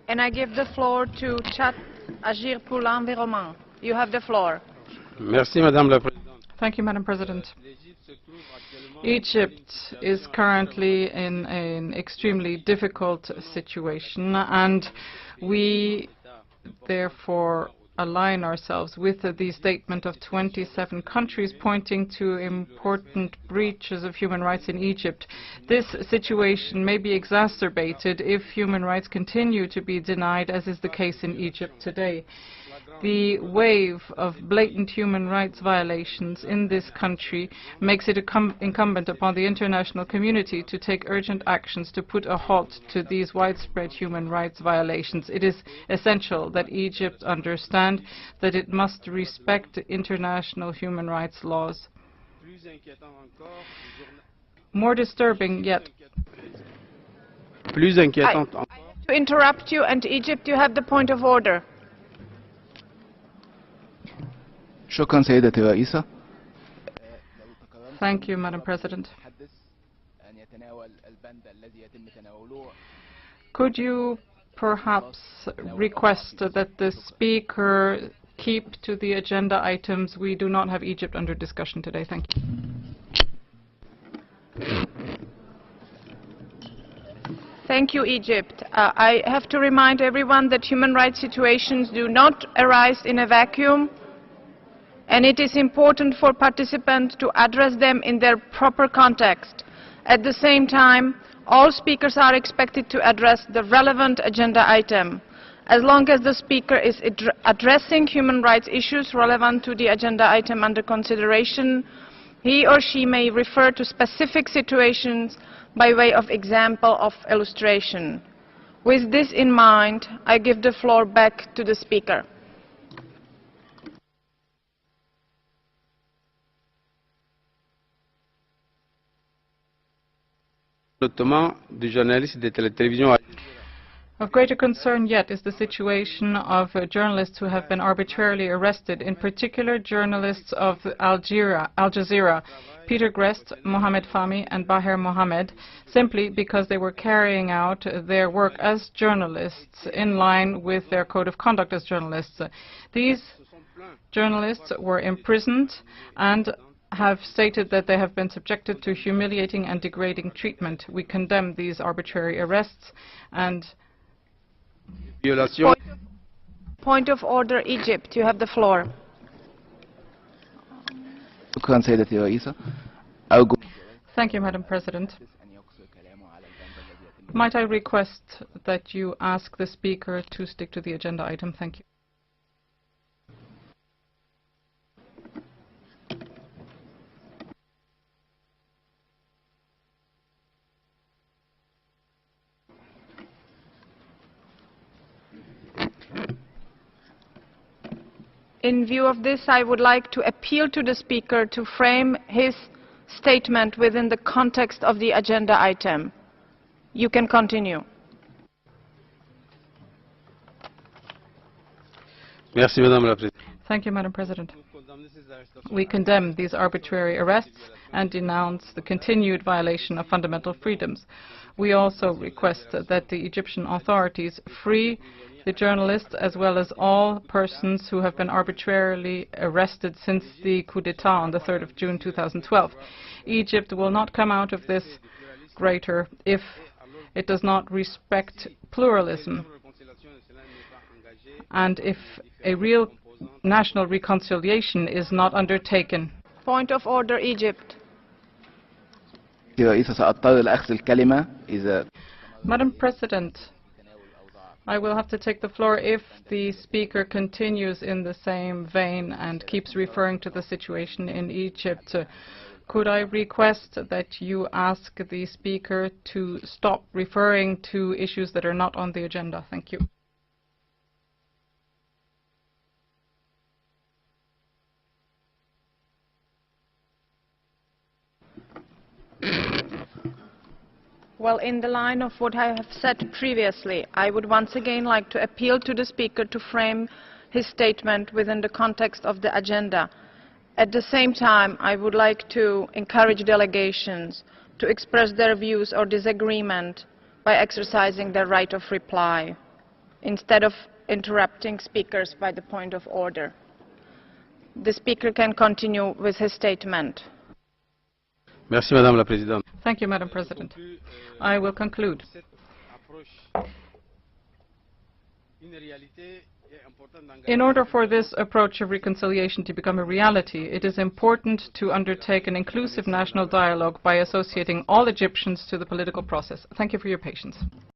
And I give the floor to Chat Agir pour l'Environnement. You have the floor. Merci, Madame la Présidente. Thank you, Madam President. Egypt is currently in an extremely difficult situation, and we therefore align ourselves with the statement of 27 countries pointing to important breaches of human rights in Egypt. This situation may be exacerbated if human rights continue to be denied, as is the case in Egypt today. The wave of blatant human rights violations in this country makes it incumbent upon the international community to take urgent actions to put a halt to these widespread human rights violations. It is essential that Egypt understand that it must respect international human rights laws. More disturbing yet. Plus inquiétante. I have to interrupt you, and Egypt, you have the point of order. شكرا سيدتي الرئيسة. Thank you, Madam President. Could you perhaps request that the Speaker keep to the agenda items? We do not have Egypt under discussion today. Thank you. Thank you, Egypt. I have to remind everyone that human rights situations do not arise in a vacuum, and it is important for participants to address them in their proper context. At the same time, all speakers are expected to address the relevant agenda item. As long as the speaker is addressing human rights issues relevant to the agenda item under consideration, he or she may refer to specific situations by way of example of illustration. With this in mind, I give the floor back to the speaker. Du journaliste de télévision. Of greater concern yet is the situation of journalists who have been arbitrarily arrested, in particular journalists of Al-Jazeera, Peter Grest, Mohamed Fahmy and Baher Mohamed, simply because they were carrying out their work as journalists in line with their code of conduct as journalists. These journalists were imprisoned and have stated that they have been subjected to humiliating and degrading treatment. We condemn these arbitrary arrests and Point of order, Egypt. You have the floor. شكرا سيدتي الرئيسة. Thank you, Madam President. Might I request that you ask the Speaker to stick to the agenda item? Thank you. In view of this, I would like to appeal to the Speaker to frame his statement within the context of the agenda item. You can continue. Merci, Madame la Présidente. Thank you, Madam President. We condemn these arbitrary arrests and denounce the continued violation of fundamental freedoms. We also request that the Egyptian authorities free the journalists as well as all persons who have been arbitrarily arrested since the coup d'etat on the 3rd of June 2012. Egypt will not come out of this greater if it does not respect pluralism and if a real national reconciliation is not undertaken. Point of order, Egypt. Madam President, I will have to take the floor if the Speaker continues in the same vein and keeps referring to the situation in Egypt. Could I request that you ask the Speaker to stop referring to issues that are not on the agenda? Thank you. Well, in the line of what I have said previously, I would once again like to appeal to the Speaker to frame his statement within the context of the agenda. At the same time, I would like to encourage delegations to express their views or disagreement by exercising their right of reply. instead of interrupting speakers by the point of order. The speaker can continue with his statement. Merci, Madame la Présidente. Thank you, Madam President. I will conclude. In order for this approach of reconciliation to become a reality, it is important to undertake an inclusive national dialogue by associating all Egyptians to the political process. Thank you for your patience.